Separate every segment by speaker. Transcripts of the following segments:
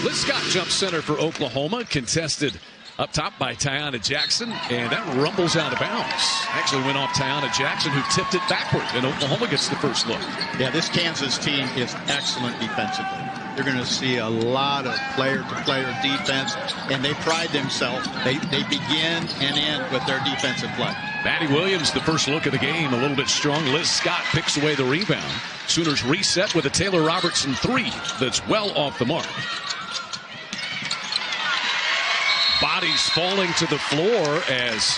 Speaker 1: Liz Scott jumps center for Oklahoma, contested up top by Tiana Jackson, and that rumbles out of bounds. Actually went off Tiana Jackson, who tipped it backward, and Oklahoma gets the first look.
Speaker 2: Yeah, this Kansas team is excellent defensively. You're going to see a lot of player-to-player defense, and they pride themselves. They begin and end with their defensive play.
Speaker 1: Madi Williams, the first look of the game, a little bit strong. Liz Scott picks away the rebound. Sooners reset with a Taylor Robertson three that's well off the mark. Bodies falling to the floor as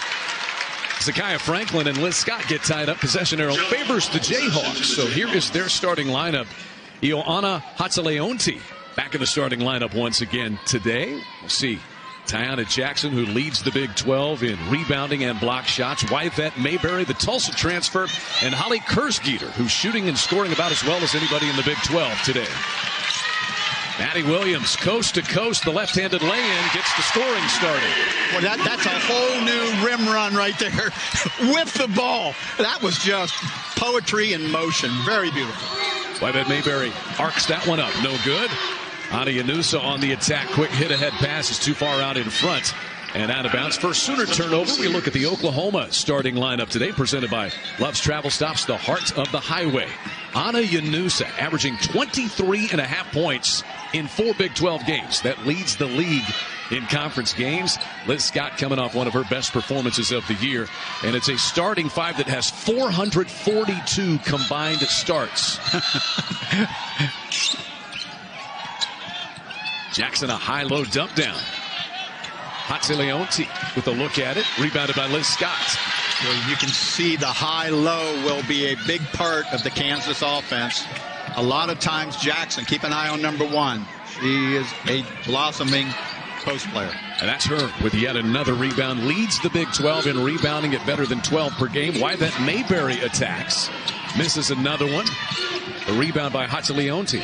Speaker 1: Zakiya Franklin and Liz Scott get tied up. Possession arrow favors the Jayhawks. So here is their starting lineup. Ioana Hatsaleonti back in the starting lineup once again today. We'll see Tiana Jackson, who leads the Big 12 in rebounding and block shots. Yvette Mayberry, the Tulsa transfer, and Holly Kersgeter, who's shooting and scoring about as well as anybody in the Big 12 today. Madi Williams, coast to coast, the left-handed lay-in gets the scoring started.
Speaker 2: Well, that's a whole new rim run right there with the ball. That was just poetry in motion. Very beautiful.
Speaker 1: Yvette Mayberry arcs that one up. No good. Ani Anusa on the attack. Quick hit-ahead pass is too far out in front and out of bounds. First Sooner turnover. We look at the Oklahoma starting lineup today, presented by Love's Travel Stops, the heart of the highway. Ana Anusa averaging 23.5 points in 4 Big 12 games. That leads the league in conference games. Liz Scott coming off one of her best performances of the year. And it's a starting five that has 442 combined starts. Jackson, a high-low dump down. Hatsaleonti with a look at it. Rebounded by Liz Scott.
Speaker 2: Well, you can see the high-low will be a big part of the Kansas offense. A lot of times Jackson, keep an eye on number one. She is a blossoming post player.
Speaker 1: And that's her with yet another rebound. Leads the Big 12 in rebounding at better than 12 per game. Yvette Mayberry attacks. Misses another one. The rebound by Hatsaleonti.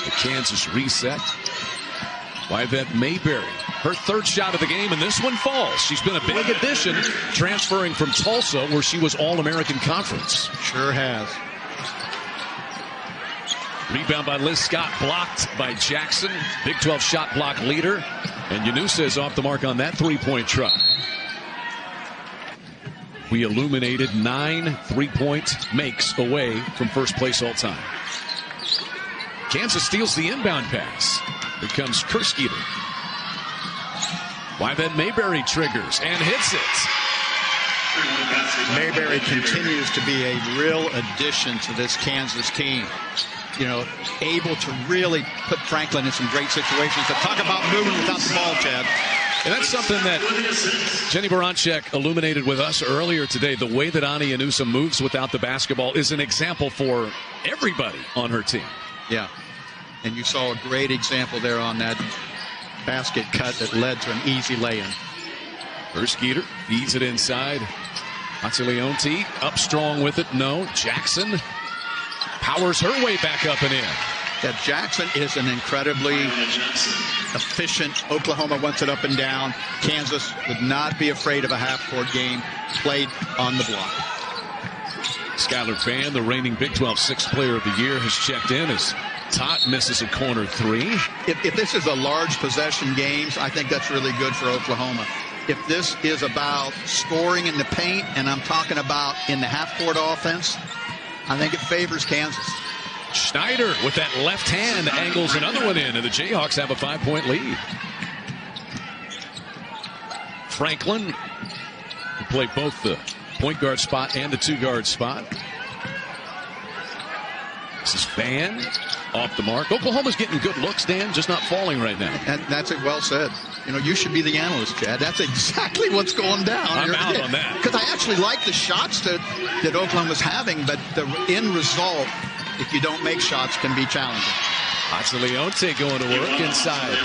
Speaker 1: The Kansas reset. Yvette Mayberry, her third shot of the game, and this one falls. She's been a big addition, transferring from Tulsa, where she was All-American Conference.
Speaker 2: Sure has.
Speaker 1: Rebound by Liz Scott, blocked by Jackson. Big 12 shot block leader. And Yanusa is off the mark on that three-point try. We illuminated 9 three-point makes away from first place all time. Kansas steals the inbound pass. Here comes Kersgeter. Yvette Mayberry triggers and hits it.
Speaker 2: Mayberry continues to be a real addition to this Kansas team. You know, able to really put Franklin in some great situations. To talk about moving without the ball, Chad.
Speaker 1: And that's something that Jennie Baranczyk illuminated with us earlier today. The way that Ani Anusa moves without the basketball is an example for everybody on her team.
Speaker 2: Yeah. And you saw a great example there on that basket cut that led to an easy lay-in.
Speaker 1: Kersgeter feeds it inside. Hatsaleonti up strong with it. No. Jackson powers her way back up and in.
Speaker 2: Yeah, Jackson is an incredibly efficient. Oklahoma wants it up and down. Kansas would not be afraid of a half-court game played on the block.
Speaker 1: Skylar Fan, the reigning Big 12 Sixth Player of the Year, has checked in as Tot misses a corner three.
Speaker 2: If this is a large possession games, I think that's really good for Oklahoma. If this is about scoring in the paint, and I'm talking about in the half-court offense, I think it favors Kansas.
Speaker 1: Schneider with that left hand angles another one in, and the Jayhawks have a 5-point lead. Franklin, who played both the point guard spot and the 2-guard spot. This is Fan off the mark. Oklahoma's getting good looks, Dan, just not falling right now.
Speaker 2: And that's it. Well said. You know, you should be the analyst, Chad. That's exactly what's going down.
Speaker 1: I'm out on that.
Speaker 2: Because I actually like the shots that Oklahoma's having, but the end result, if you don't make shots, can be challenging.
Speaker 1: Hatsaleonti going to work inside.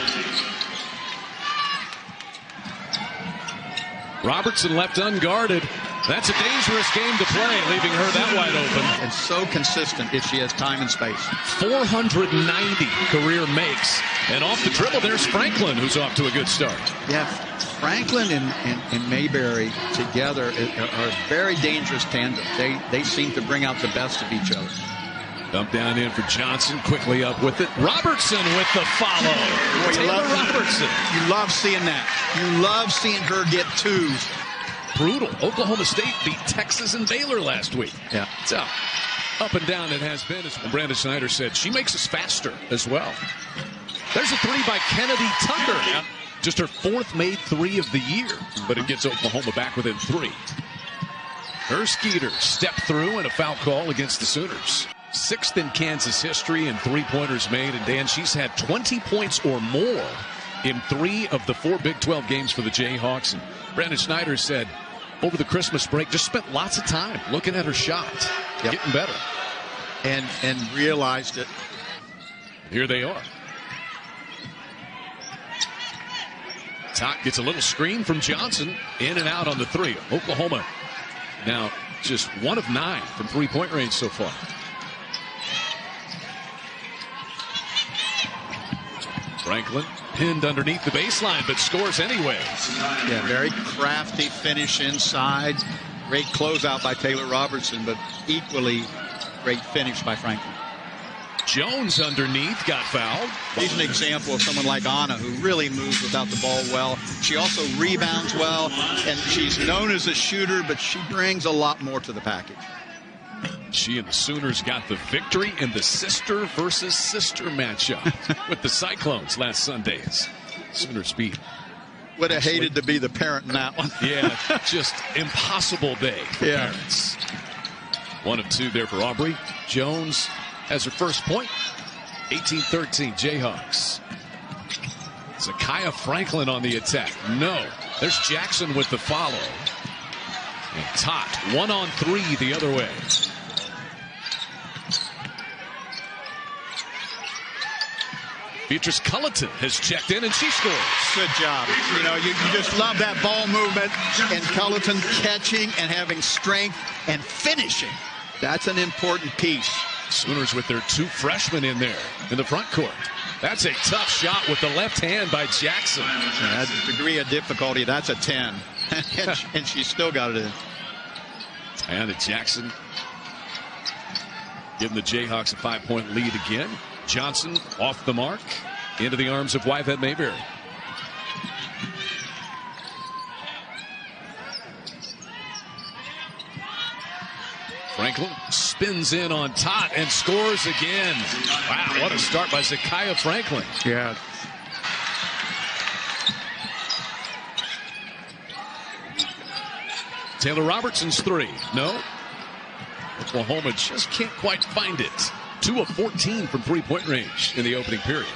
Speaker 1: Robertson left unguarded. That's a dangerous game to play, leaving her that wide open.
Speaker 2: And so consistent if she has time and space.
Speaker 1: 490 career makes. And off the dribble, there's Franklin, who's off to a good start.
Speaker 2: Yeah, Franklin and Mayberry together are a very dangerous tandem. They seem to bring out the best of each other.
Speaker 1: Dump down in for Johnson, quickly up with it. Robertson with the follow.
Speaker 2: Boy,
Speaker 1: Taylor Robertson.
Speaker 2: You love seeing that. You love seeing her get twos.
Speaker 1: Brutal. Oklahoma State beat Texas and Baylor last week.
Speaker 2: Yeah.
Speaker 1: It's up and down it has been. As Brandon Snyder said, she makes us faster as well. There's a three by Kennedy Tucker. Yeah. Just her fourth made three of the year, but it gets Oklahoma back within three. Her Skeeter step through and a foul call against the Sooners. Sixth in Kansas history in three-pointers made. And Dan, she's had 20 points or more in 3 of the 4 Big 12 games for the Jayhawks. And Brandon Snyder said over the Christmas break, just spent lots of time looking at her shot, getting better.
Speaker 2: And realized it.
Speaker 1: Here they are. Tot gets a little screen from Johnson. In and out on the three. Oklahoma now just 1 of 9 from three-point range so far. Franklin pinned underneath the baseline, but scores anyway.
Speaker 2: Yeah, very crafty finish inside. Great closeout by Taylor Robertson, but equally great finish by Franklin.
Speaker 1: Jones underneath got fouled.
Speaker 2: He's an example of someone like Anna who really moves without the ball well. She also rebounds well, and she's known as a shooter, but she brings a lot more to the package.
Speaker 1: She and the Sooners got the victory in the sister versus sister matchup with the Cyclones last Sunday's. Sooners beat.
Speaker 2: Would have hated to be the parent in that one.
Speaker 1: Yeah, just impossible day for parents. 1 of 2 there for Aubrey. Jones has her first point. 18-13 Jayhawks. Zakiya Franklin on the attack. No. There's Jackson with the follow. And Tot 1-on-3 the other way. Beatrice Culleton has checked in and she scores.
Speaker 2: Good job. You know, you just love that ball movement and Culleton catching and having strength and finishing. That's an important piece.
Speaker 1: Sooners with their 2 freshmen in there in the front court. That's a tough shot with the left hand by Jackson.
Speaker 2: That's a degree of difficulty. That's a 10. And she still got it in.
Speaker 1: Diana Jackson giving the Jayhawks a 5-point lead again. Johnson off the mark into the arms of Wyvette Mayberry. Franklin spins in on Tot and scores again. Wow, what a start by Zakiya Franklin.
Speaker 2: Yeah.
Speaker 1: Taylor Robertson's 3. No. Oklahoma just can't quite find it. 2 of 14 from three-point range in the opening period.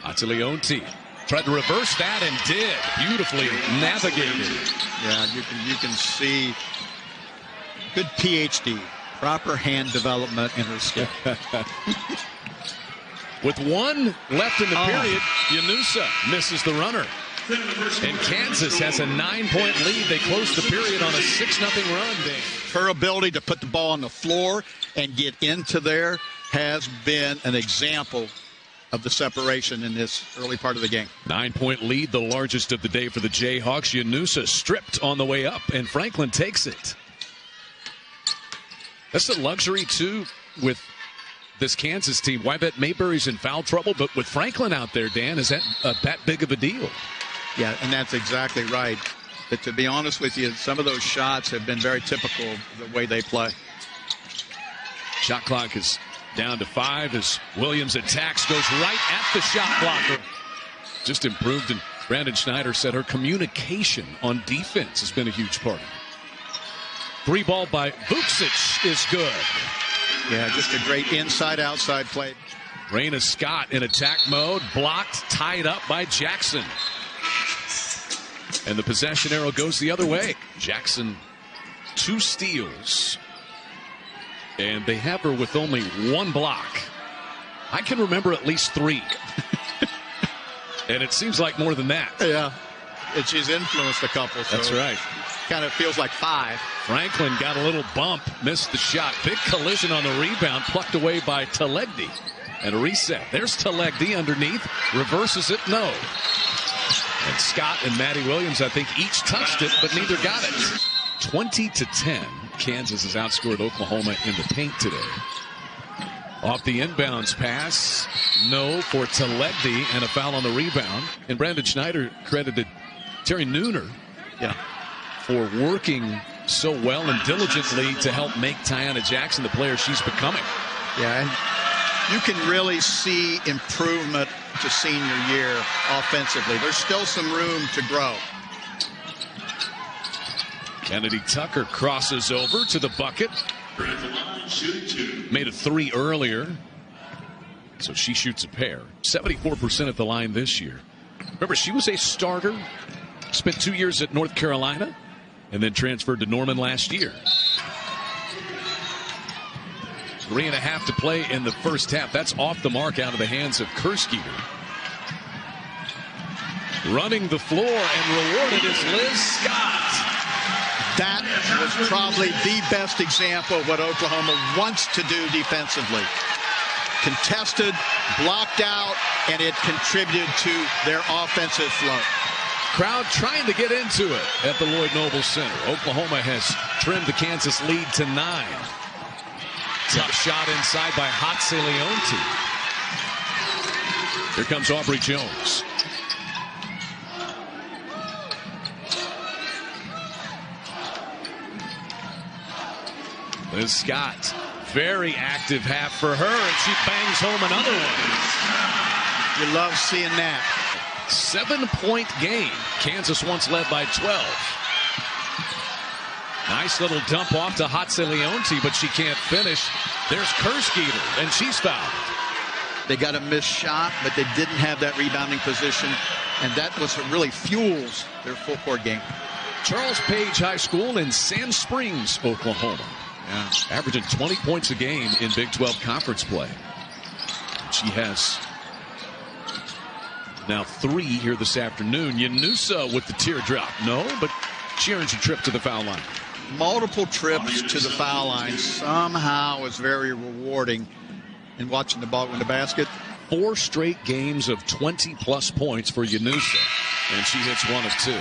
Speaker 1: Ataleonti tried to reverse that and did. Beautifully navigated.
Speaker 2: Yeah, you can see good PhD, proper hand development in her skill.
Speaker 1: With 1 left in the period, Yanusa misses the runner. And Kansas has a 9-point lead. They close the period on a 6-0 run, Dave.
Speaker 2: Her ability to put the ball on the floor and get into there has been an example of the separation in this early part of the game.
Speaker 1: 9-point lead, the largest of the day for the Jayhawks. Yanusa stripped on the way up, and Franklin takes it. That's the luxury, too, with this Kansas team. Wyvette Mayberry's in foul trouble, but with Franklin out there, Dan, is that big of a deal?
Speaker 2: Yeah, and that's exactly right. But to be honest with you, some of those shots have been very typical of the way they play.
Speaker 1: Shot clock is down to 5 as Williams attacks, goes right at the shot blocker. Just improved, and Brandon Snyder said her communication on defense has been a huge part of it. 3 ball by Vucic is good.
Speaker 2: Yeah, just a great inside-outside play.
Speaker 1: Raina Scott in attack mode, blocked, tied up by Jackson. And the possession arrow goes the other way. Jackson, 2 steals. And they have her with only 1 block. I can remember at least 3. And it seems like more than that.
Speaker 2: Yeah. And she's influenced a couple. So
Speaker 1: that's right.
Speaker 2: Kind of feels like 5.
Speaker 1: Franklin got a little bump, missed the shot. Big collision on the rebound, plucked away by Talegdi. And a reset. There's Talegdi underneath. Reverses it, no. And Scott and Madi Williams, I think, each touched it, but neither got it. 20-10. Kansas has outscored Oklahoma in the paint today. Off the inbounds pass. No for Talegdi, and a foul on the rebound. And Brandon Schneider credited Terry Nooner for working so well and diligently to help make Tiana Jackson the player she's becoming.
Speaker 2: Yeah, and you can really see improvement to senior year offensively. There's still some room to grow.
Speaker 1: Kennedy Tucker crosses over to the bucket. Made a 3 earlier, so she shoots a pair. 74% at the line this year. Remember, she was a starter, spent 2 years at North Carolina, and then transferred to Norman last year. 3.5 to play in the first half. That's off the mark out of the hands of Kerskeeter. Running the floor and rewarded is Liz Scott.
Speaker 2: That was probably the best example of what Oklahoma wants to do defensively. Contested, blocked out, and it contributed to their offensive flow.
Speaker 1: Crowd trying to get into it at the Lloyd Noble Center. Oklahoma has trimmed the Kansas lead to 9. Tough shot inside by Hatse Leonti. Here comes Aubrey Jones. Liz Scott, very active half for her, and she bangs home another one.
Speaker 2: You love seeing that.
Speaker 1: 7-point game. Kansas once led by 12. Nice little dump off to Hatse Leonti, but she can't finish. There's Kerskeeter, and she's fouled.
Speaker 2: They got a missed shot, but they didn't have that rebounding position, and that was what really fuels their full-court game.
Speaker 1: Charles Page High School in Sand Springs, Oklahoma. Yeah, averaging 20 points a game in Big 12 conference play. She has now 3 here this afternoon. Yanusa with the teardrop. No, but she earns a trip to the foul line.
Speaker 2: Multiple trips to the foul line somehow is very rewarding in watching the ball go in the basket.
Speaker 1: 4 straight games of 20-plus points for Yanusa, and she hits 1 of 2.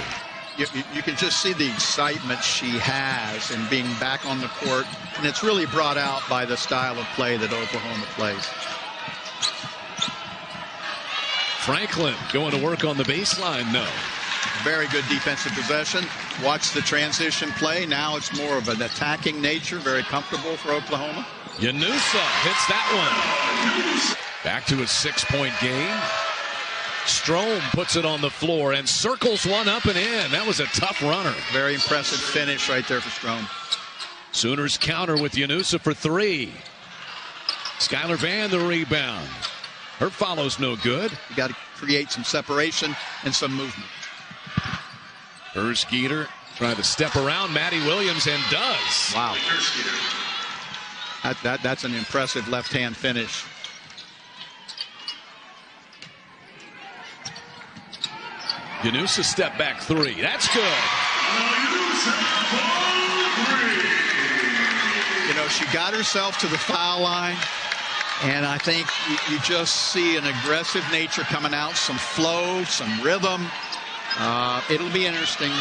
Speaker 2: You can just see the excitement she has in being back on the court, and it's really brought out by the style of play that Oklahoma plays.
Speaker 1: Franklin going to work on the baseline. No.
Speaker 2: Very good defensive possession. Watch the transition play. Now it's more of an attacking nature. Very comfortable for Oklahoma.
Speaker 1: Yanusa hits that one. Back to a 6-point game. Strome puts it on the floor and circles one up and in. That was a tough runner.
Speaker 2: Very impressive finish right there for Strome.
Speaker 1: Sooners counter with Yanusa for 3. Skylar Vann the rebound. Her follow's no good.
Speaker 2: You got to create some separation and some movement.
Speaker 1: Kerskeeter trying to step around Madi Williams and does.
Speaker 2: Wow. That's an impressive left-hand finish.
Speaker 1: Yanusa step back 3. That's good.
Speaker 2: You know, she got herself to the foul line, and I think you just see an aggressive nature coming out, some flow, some rhythm. It'll be interesting.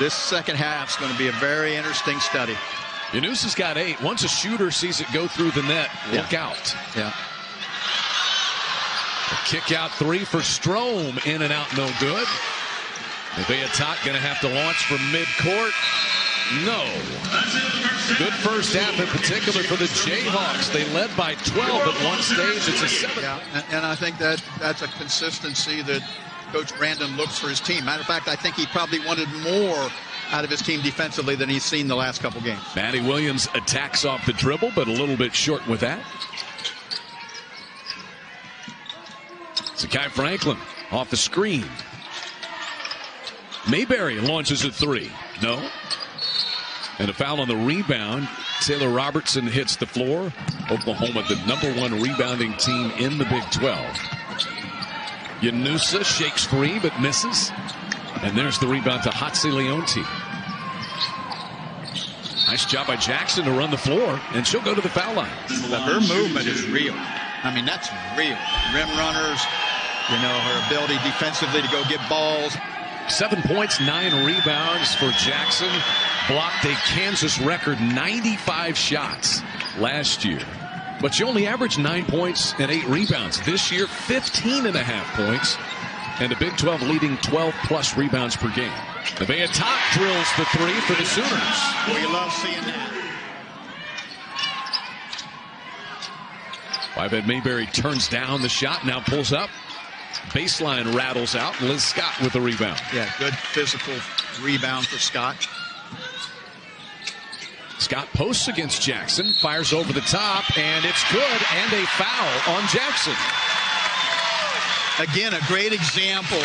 Speaker 2: This second half's going to be a very interesting study.
Speaker 1: Yanusa's got 8. Once a shooter sees it go through the net, look out.
Speaker 2: Yeah.
Speaker 1: A kick out 3 for Strome. In and out, no good. Nevaeh Tot going to have to launch from midcourt. No. Good first half in particular for the Jayhawks. They led by 12 at one stage. It's a 7.
Speaker 2: Yeah, and I think that's a consistency that Coach Brandon looks for his team. Matter of fact, I think he probably wanted more out of his team defensively than he's seen the last couple games.
Speaker 1: Madi Williams attacks off the dribble, but a little bit short with that. Zakai Franklin off the screen. Mayberry launches at 3. No. And a foul on the rebound. Taylor Robertson hits the floor. Oklahoma, the #1 rebounding team in the Big 12. Yanusa shakes free but misses. And there's the rebound to Hatse Leonti. Nice job by Jackson to run the floor, and she'll go to the foul line.
Speaker 2: Her movement is real. I mean, that's real. Rim runners, you know, her ability defensively to go get balls.
Speaker 1: 7 points, 9 rebounds for Jackson. Blocked a Kansas record 95 shots last year. But you only averaged 9 points and 8 rebounds. This year, 15.5 points and a Big 12 leading 12-plus rebounds per game. Nevaeh Tot drills the three for the Sooners.
Speaker 2: We love seeing that.
Speaker 1: Wyved Mayberry turns down the shot, now pulls up. Baseline rattles out. Liz Scott with the rebound.
Speaker 2: Yeah, good physical rebound for Scott.
Speaker 1: Scott posts against Jackson, fires over the top, and it's good, and a foul on Jackson.
Speaker 2: Again, a great example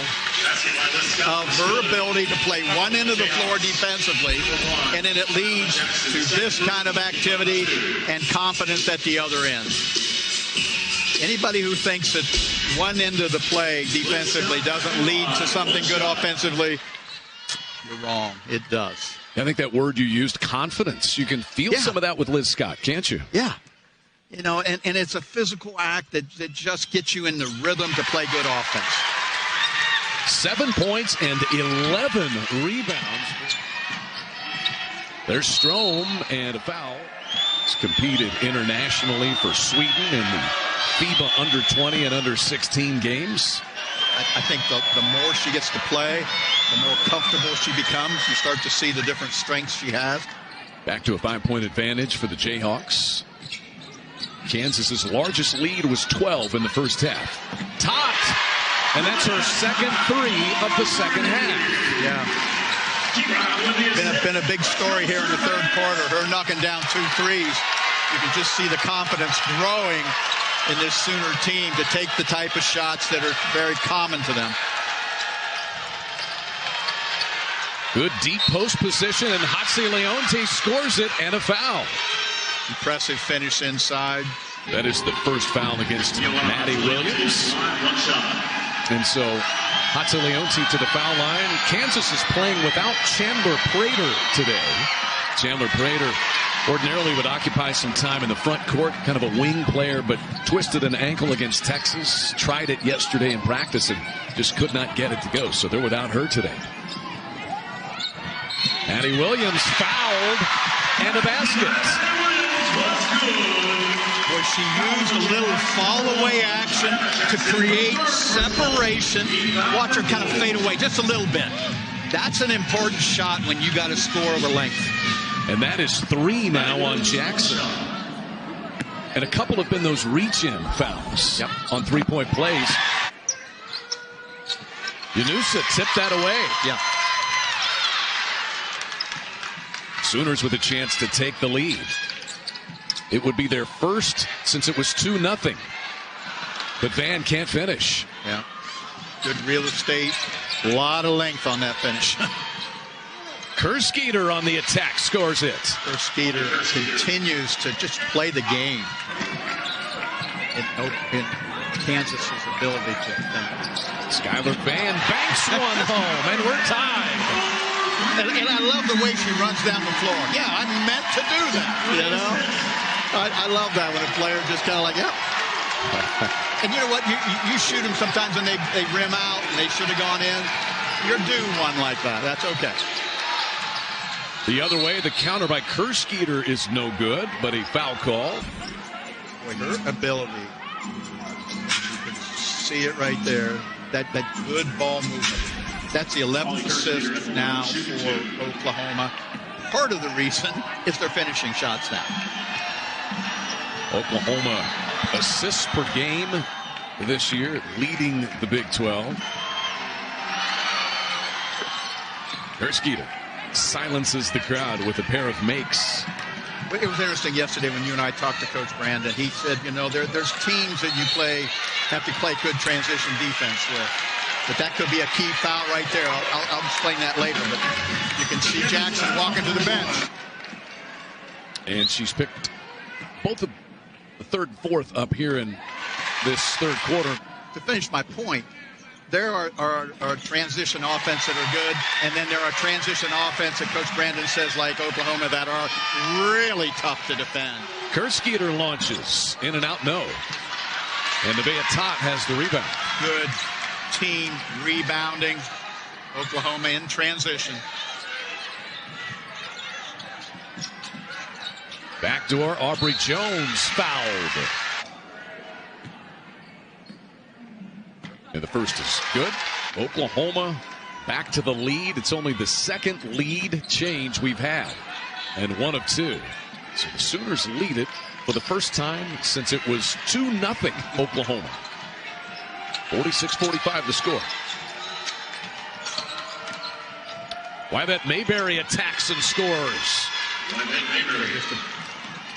Speaker 2: of her ability to play one end of the floor defensively, and then it leads to this kind of activity and confidence at the other end. Anybody who thinks that one end of the play defensively doesn't lead to something good offensively, you're wrong. It does.
Speaker 1: I think that word you used, confidence. You can feel some of that with Liz Scott, can't you?
Speaker 2: Yeah. You know, and it's a physical act that just gets you in the rhythm to play good offense.
Speaker 1: 7 points and 11 rebounds. There's Strom and a foul. He's competed internationally for Sweden in the FIBA under 20 and under 16 games.
Speaker 2: I think the more she gets to play, the more comfortable she becomes. You start to see the different strengths she has.
Speaker 1: Back to a 5-point advantage for the Jayhawks. Kansas's largest lead was 12 in the first half. Tot, and that's her second three of the second half.
Speaker 2: Yeah. Been a big story here in the third quarter. Her knocking down 2 threes. You can just see the confidence growing in this Sooner team to take the type of shots that are very common to them.
Speaker 1: Good deep post position, and Hatzileonte scores it, and a foul.
Speaker 2: Impressive finish inside.
Speaker 1: That is the first foul against Madi Williams. And so Hatzileonte to the foul line. Kansas is playing without Chandler Prater today. Chandler Prater ordinarily would occupy some time in the front court, kind of a wing player, but twisted an ankle against Texas. Tried it yesterday in practice and just could not get it to go. So they're without her today. Madi Williams fouled and a basket.
Speaker 2: Boy, she used a little fall-away action to create separation. Watch her kind of fade away just a little bit. That's an important shot when you got to score over length.
Speaker 1: And that is 3 now on Jackson. And a couple have been those reach-in fouls on three-point plays. Yanusa tipped that away.
Speaker 2: Yeah.
Speaker 1: Sooners with a chance to take the lead. It would be their first since it was 2-0. But Van can't finish.
Speaker 2: Yeah. Good real estate. A lot of length on that finish.
Speaker 1: Kerskeeter on the attack scores it.
Speaker 2: Kerskeeter continues to just play the game. In Kansas's ability to defend.
Speaker 1: Skylar Van banks one home, and we're tied.
Speaker 2: And I love the way she runs down the floor. Yeah, I meant to do that, you know? I love that when a player just kind of like, yeah. And you know what? You shoot them sometimes and they rim out and they should have gone in. You're due one like that. That's okay.
Speaker 1: The other way, the counter by Kerskeeter is no good, but a foul call.
Speaker 2: Boy, her ability. You can see it right there. That good ball movement. That's the 11th assist now for Oklahoma. Part of the reason is they're finishing shots now.
Speaker 1: Oklahoma assists per game this year, leading the Big 12. Kerskeeter silences the crowd with a pair of makes.
Speaker 2: It was interesting yesterday when you and I talked to Coach Brandon. He said, you know, there's teams that you have to play good transition defense with. But that could be a key foul right there. I'll explain that later. But you can see Jackson walking to the bench.
Speaker 1: And she's picked both the third and fourth up here in this third quarter.
Speaker 2: To finish my point, there are transition offense that are good, and then there are transition offense that Coach Brandon says, like Oklahoma, that are really tough to defend.
Speaker 1: Kerskeeter launches in and out, no. And Nevaeh Tot has the rebound.
Speaker 2: Good team rebounding. Oklahoma in transition.
Speaker 1: Backdoor, Aubrey Jones fouled. And the first is good. Oklahoma back to the lead. It's only the second lead change we've had, and one of two. So the Sooners lead it for the first time since it was 2-0 Oklahoma. 46-45 the score. Wyvette Mayberry attacks and scores.
Speaker 2: Just a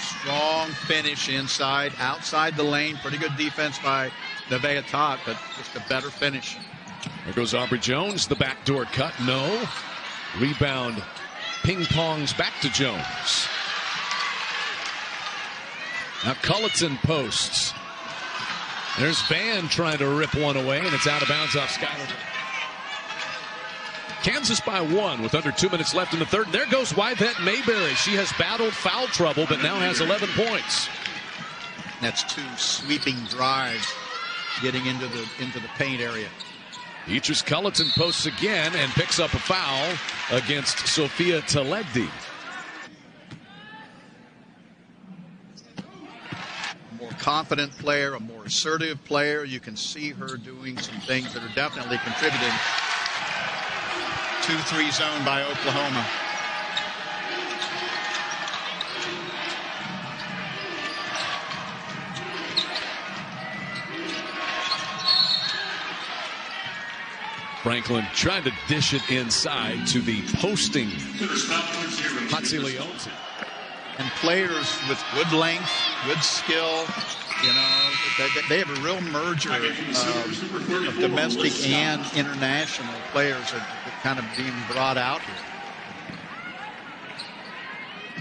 Speaker 2: strong finish inside, outside the lane. Pretty good defense by Nevaeh Tot, but just a better finish.
Speaker 1: There goes Aubrey Jones. The backdoor cut. No. Rebound. Ping pongs back to Jones. Now Culleton posts. There's Van trying to rip one away, and it's out of bounds off Skylar. Kansas by 1 with under 2 minutes left in the third. And there goes Wyvette Mayberry. She has battled foul trouble, but now has 11 points.
Speaker 2: That's 2 sweeping drives getting into the paint area.
Speaker 1: Beatrice Culleton posts again and picks up a foul against Sophia Talegdi.
Speaker 2: More confident player, a more assertive player. You can see her doing some things that are definitely contributing. 2-3 zone by Oklahoma.
Speaker 1: Franklin trying to dish it inside to the posting Hatzileonte.
Speaker 2: And players with good length, good skill, you know, they have a real merger of domestic and international players that are kind of being brought out here.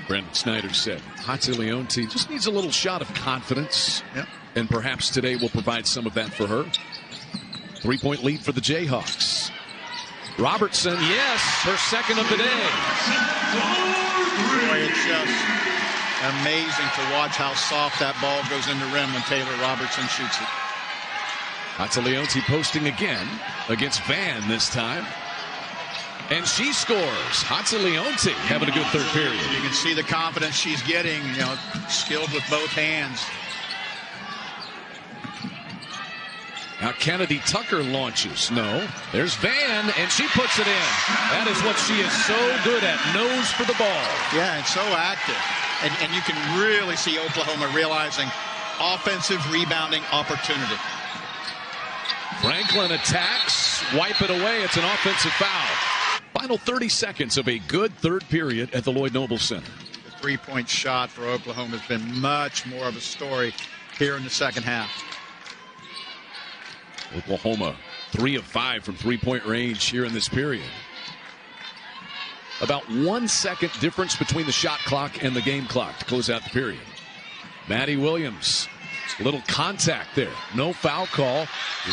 Speaker 1: Brendan Snyder said Hatzileonte just needs a little shot of confidence.
Speaker 2: Yep.
Speaker 1: And perhaps today will provide some of that for her. 3-point lead for the Jayhawks. Robertson, yes, her second of the day.
Speaker 2: Boy, it's just amazing to watch how soft that ball goes in the rim when Taylor Robertson shoots it.
Speaker 1: Hatzileonte posting again against Van this time. And she scores. Hatzileonte having a good third period.
Speaker 2: You can see the confidence she's getting, you know, skilled with both hands.
Speaker 1: Now Kennedy Tucker launches. No. There's Van, and she puts it in. That is what she is so good at. Nose for the ball.
Speaker 2: Yeah, and so active. And you can really see Oklahoma realizing offensive rebounding opportunity.
Speaker 1: Franklin attacks. Wipe it away. It's an offensive foul. Final 30 seconds of a good third period at the Lloyd Noble Center.
Speaker 2: The three-point shot for Oklahoma has been much more of a story here in the second half.
Speaker 1: Oklahoma 3 of 5 from three-point range here in this period. About 1 second difference between the shot clock and the game clock to close out the period. Madi Williams, a little contact there. No foul call.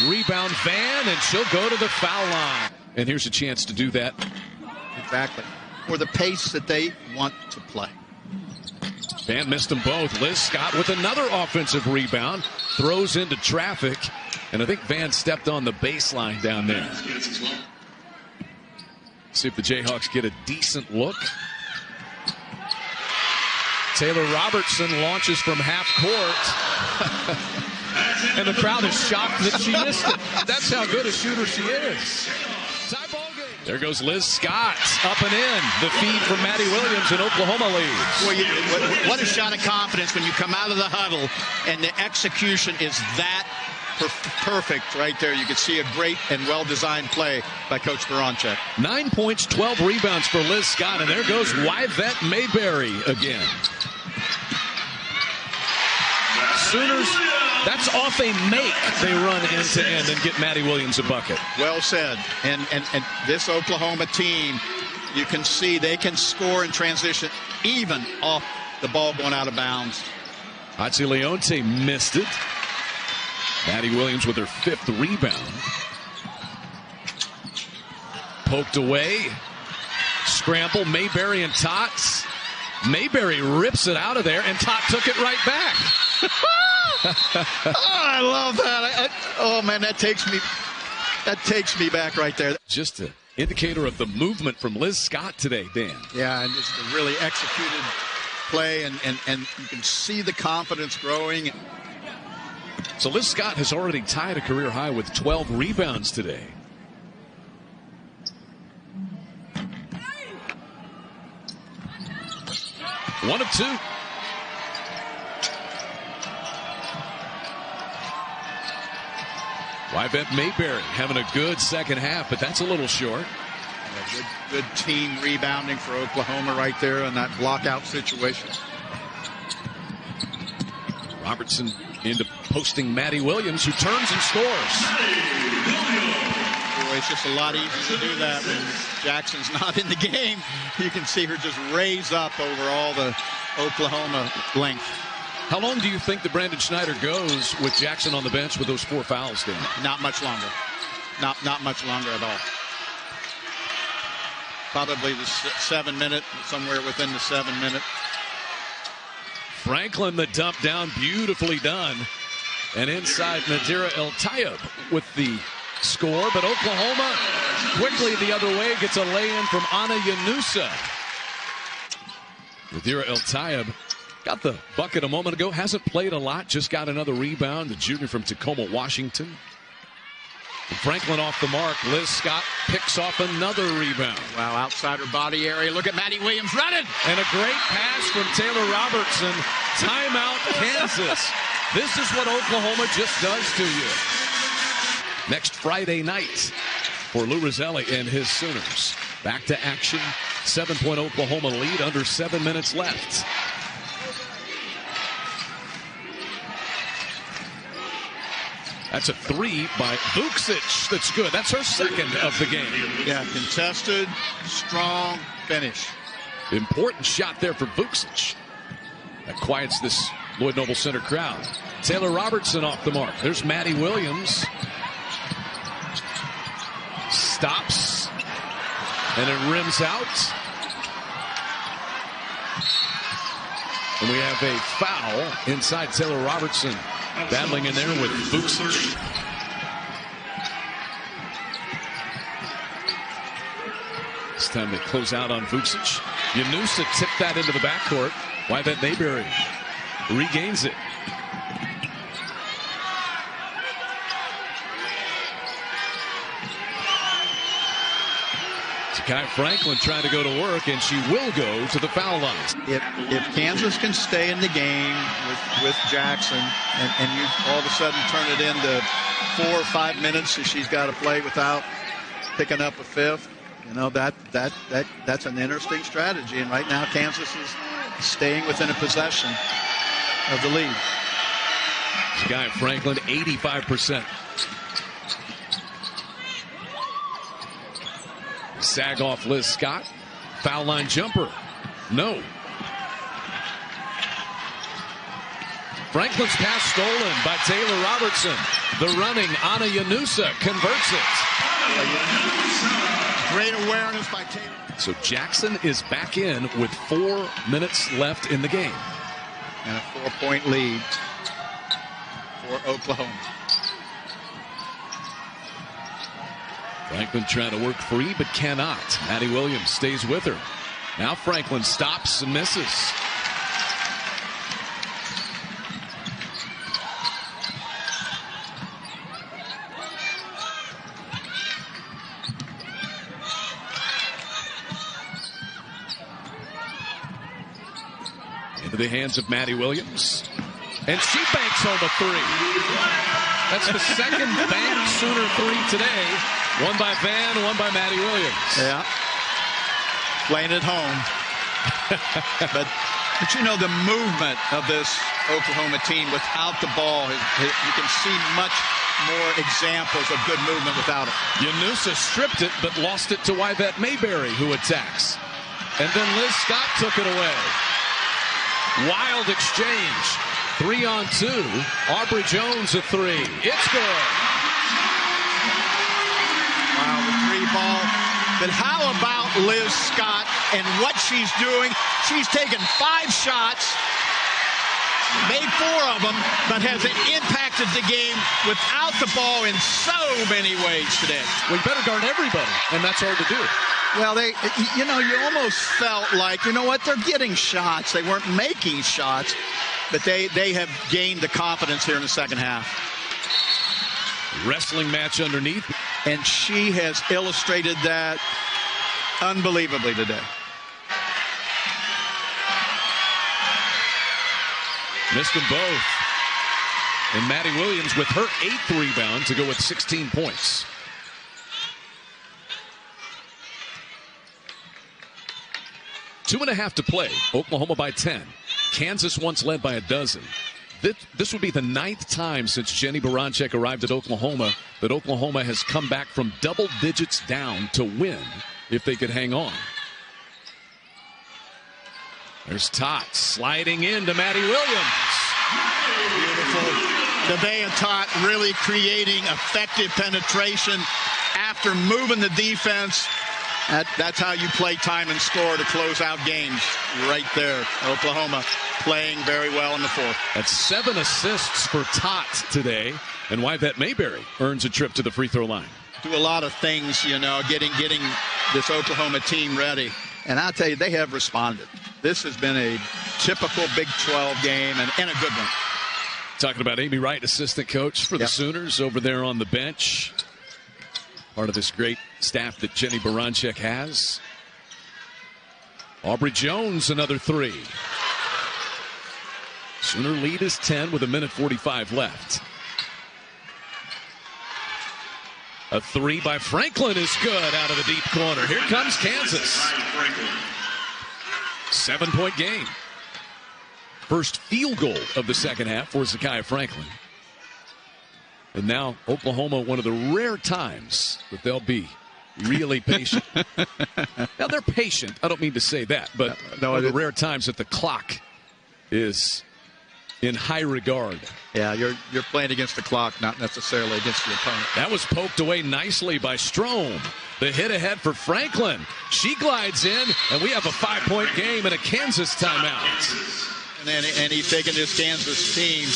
Speaker 1: Rebound Van, and she'll go to the foul line. And here's a chance to do that.
Speaker 2: Exactly. For the pace that they want to play.
Speaker 1: Van missed them both. Liz Scott with another offensive rebound. Throws into traffic. And I think Van stepped on the baseline down there. See if the Jayhawks get a decent look. Taylor Robertson launches from half court. And the crowd is shocked that she missed it. That's how good a shooter she is. Tie ball game. There goes Liz Scott up and in. The feed from Madi Williams, and Oklahoma leads.
Speaker 2: Well, what a shot of confidence when you come out of the huddle and the execution is that perfect right there. You can see a great and well-designed play by Coach Baranczyk.
Speaker 1: 9 points, 12 rebounds for Liz Scott, and there goes Wyvette Mayberry again. Sooners, that's off a make. They run end to end and get Madi Williams a bucket.
Speaker 2: Well said. And this Oklahoma team, you can see they can score in transition even off the ball going out of bounds.
Speaker 1: Hatzileonte missed it. Madi Williams with her 5th rebound. Poked away. Scramble, Mayberry and Tots. Mayberry rips it out of there, and Tot took it right back.
Speaker 2: Oh, I love that. Oh, man, that takes me back right there.
Speaker 1: Just an indicator of the movement from Liz Scott today, Dan.
Speaker 2: Yeah, and just a really executed play, and you can see the confidence growing.
Speaker 1: So Liz Scott has already tied a career high with 12 rebounds today. One of two. Yvette Mayberry having a good second half, but that's a little short.
Speaker 2: Good team rebounding for Oklahoma right there in that blockout situation.
Speaker 1: Robertson into posting Madi Williams, who turns and scores.
Speaker 2: Boy, it's just a lot easier to do that when Jackson's not in the game. You can see her just raise up over all the Oklahoma length.
Speaker 1: How long do you think that Brandon Schneider goes with Jackson on the bench with those 4 fouls, Dan?
Speaker 2: Not much longer. Not much longer at all. Probably the 7 minute, somewhere within the 7 minute.
Speaker 1: Franklin, the dump down, beautifully done. And inside, Nadira El-Tayeb with the score. But Oklahoma quickly the other way gets a lay-in from Ana Yunusa. Nadira El-Tayeb got the bucket a moment ago. Hasn't played a lot. Just got another rebound. The junior from Tacoma, Washington. And Franklin off the mark. Liz Scott picks off another rebound.
Speaker 2: Wow, outside her body area. Look at Madi Williams running.
Speaker 1: And a great pass from Taylor Robertson. Timeout, Kansas. This is what Oklahoma just does to you. Next Friday night for Lou Roselli and his Sooners. Back to action. 7-point Oklahoma lead, under 7 minutes left. That's a 3 by Vucic. That's good. That's her second of the game.
Speaker 2: Yeah, contested, strong finish.
Speaker 1: Important shot there for Vucic. That quiets this Lloyd Noble Center crowd. Taylor Robertson off the mark. There's Madi Williams. Stops. And it rims out. And we have a foul inside. Taylor Robertson battling in there with Vucic. It's time to close out on Vucic. Yunusa tipped that into the backcourt. Yvette Mayberry regains it. Kai Franklin trying to go to work, and she will go to the foul line.
Speaker 2: If Kansas can stay in the game with Jackson, and you all of a sudden turn it into 4 or 5 minutes that she's got to play without picking up a fifth, you know, that's an interesting strategy. And right now Kansas is staying within a possession of the lead.
Speaker 1: Kai Franklin, 85%. Sag off Liz Scott. Foul line jumper. No. Franklin's pass stolen by Taylor Robertson. The running Ana Yunusa converts it.
Speaker 2: Great awareness by Taylor.
Speaker 1: So Jackson is back in with 4 minutes left in the game.
Speaker 2: And a 4-point lead for Oklahoma.
Speaker 1: Franklin trying to work free, but cannot. Madi Williams stays with her. Now Franklin stops and misses. Into the hands of Madi Williams. And she banks home a 3. That's the second banked Sooner 3 today. One by Van, one by Madi Williams.
Speaker 2: Yeah. Playing it home. but you know, the movement of this Oklahoma team without the ball, you can see much more examples of good movement without it.
Speaker 1: Yunusa stripped it, but lost it to Yvette Mayberry, who attacks. And then Liz Scott took it away. Wild exchange. 3-on-2. Aubrey Jones a 3. It's good.
Speaker 2: Wow, the 3-ball. But how about Liz Scott and what she's doing? She's taken 5 shots. made 4 of them, but has impacted the game without the ball in so many ways today.
Speaker 1: Well, you better guard everybody, and that's hard to do.
Speaker 2: Well, you almost felt like, you know what, they're getting shots. They weren't making shots, but they have gained the confidence here in the second half.
Speaker 1: Wrestling match underneath.
Speaker 2: And she has illustrated that unbelievably today.
Speaker 1: Missed them both. And Madi Williams with her 8th rebound to go with 16 points. Two and a half to play. Oklahoma by 10. Kansas once led by a dozen. This would be the 9th time since Jennie Baranczyk arrived at Oklahoma that Oklahoma has come back from double digits down to win if they could hang on. There's Tot sliding into Madi Williams.
Speaker 2: Beautiful. DeVay and Tot really creating effective penetration after moving the defense. That's how you play time and score to close out games right there. Oklahoma playing very well in the 4th.
Speaker 1: That's 7 assists for Tot today. And Yvette Mayberry earns a trip to the free throw line.
Speaker 2: Do a lot of things, getting this Oklahoma team ready. And I'll tell you, they have responded. This has been a typical Big 12 game and a good one.
Speaker 1: Talking about Amy Wright, assistant coach for the Sooners over there on the bench. Part of this great staff that Jennie Baranczyk has. Aubrey Jones, another 3. Sooner lead is 10 with 1:45 left. A 3 by Franklin is good out of the deep corner. Here comes Kansas. 7-point game. First field goal of the second half for Zakiya Franklin. And now Oklahoma, one of the rare times that they'll be really patient. Now, they're patient. I don't mean to say that, but one of the rare times that the clock is in high regard.
Speaker 2: Yeah, you're playing against the clock, not necessarily against the opponent.
Speaker 1: That was poked away nicely by Strome. The hit ahead for Franklin. She glides in, and we have a 5-point game and a Kansas timeout.
Speaker 2: And he's taken this Kansas team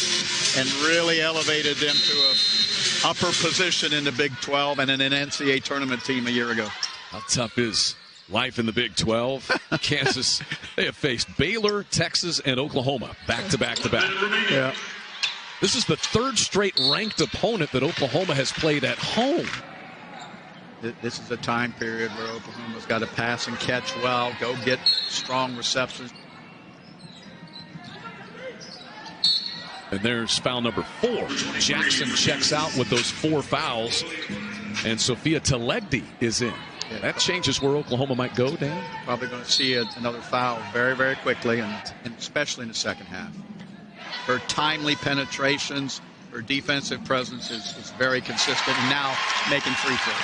Speaker 2: and really elevated them to a upper position in the Big 12 and in an NCAA tournament team a year ago.
Speaker 1: How tough is life in the Big 12? Kansas, they have faced Baylor, Texas, and Oklahoma back to back to back.
Speaker 2: Yeah.
Speaker 1: This is the 3rd straight ranked opponent that Oklahoma has played at home.
Speaker 2: This is a time period where Oklahoma's got to pass and catch well, go get strong receptions.
Speaker 1: And there's foul number 4. Jackson checks out with those 4 fouls. And Sophia Telegdi is in. Yeah. That changes where Oklahoma might go, Dan.
Speaker 2: Probably going to see another foul very, very quickly, and especially in the second half. Her timely penetrations, her defensive presence is very consistent, and now making free throws.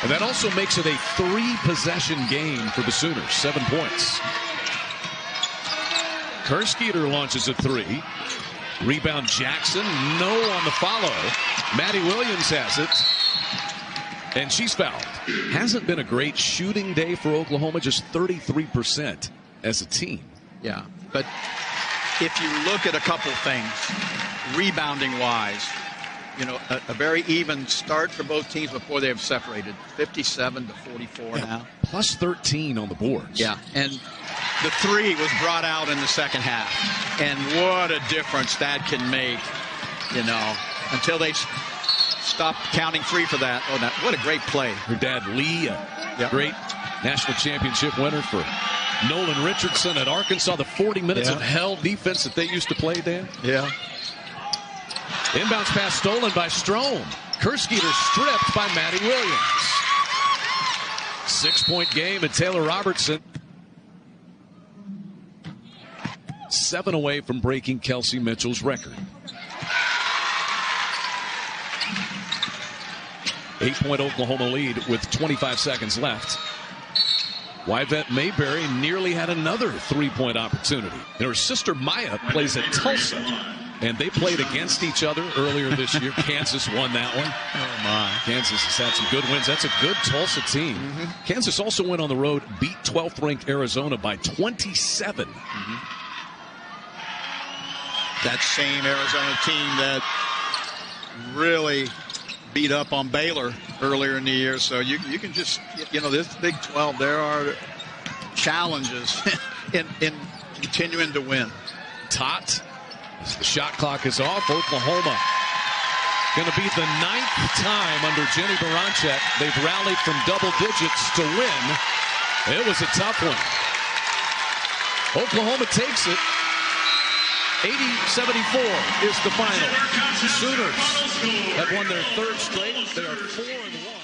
Speaker 1: And that also makes it a 3-possession game for the Sooners. 7 points. Kerskeeter launches a 3. Rebound Jackson, no on the follow. Madi Williams has it, and she's fouled. Hasn't been a great shooting day for Oklahoma, just 33% as a team.
Speaker 2: Yeah, but if you look at a couple things, rebounding-wise, a very even start for both teams before they have separated. 57 to 44 now.
Speaker 1: Plus 13 on the boards.
Speaker 2: Yeah, and the 3 was brought out in the second half. And what a difference that can make, until they stop counting free for that. Oh, what a great play.
Speaker 1: Her dad, Lee, a great national championship winner for Nolan Richardson at Arkansas. The 40 minutes of hell defense that they used to play, Dan.
Speaker 2: Yeah.
Speaker 1: Inbounds pass stolen by Strome. Kerskeeter stripped by Madi Williams. 6-point game, and Taylor Robertson 7 away from breaking Kelsey Mitchell's record. 8-point Oklahoma lead with 25 seconds left. Yvette Mayberry nearly had another 3-point opportunity. And her sister Maya plays at Tulsa, and they played against each other earlier this year. Kansas won that one.
Speaker 2: Oh, my.
Speaker 1: Kansas has had some good wins. That's a good Tulsa team. Mm-hmm. Kansas also went on the road, beat 12th-ranked Arizona by 27. Mm-hmm.
Speaker 2: That same Arizona team that really beat up on Baylor earlier in the year. So you can just, this Big 12, there are challenges in continuing to win.
Speaker 1: Tot, as the shot clock is off, Oklahoma going to be the 9th time under Jennie Baranczyk they've rallied from double digits to win. It was a tough one. Oklahoma takes it. 80-74 is the final. Sooners have won their 3rd straight. They are 4-1.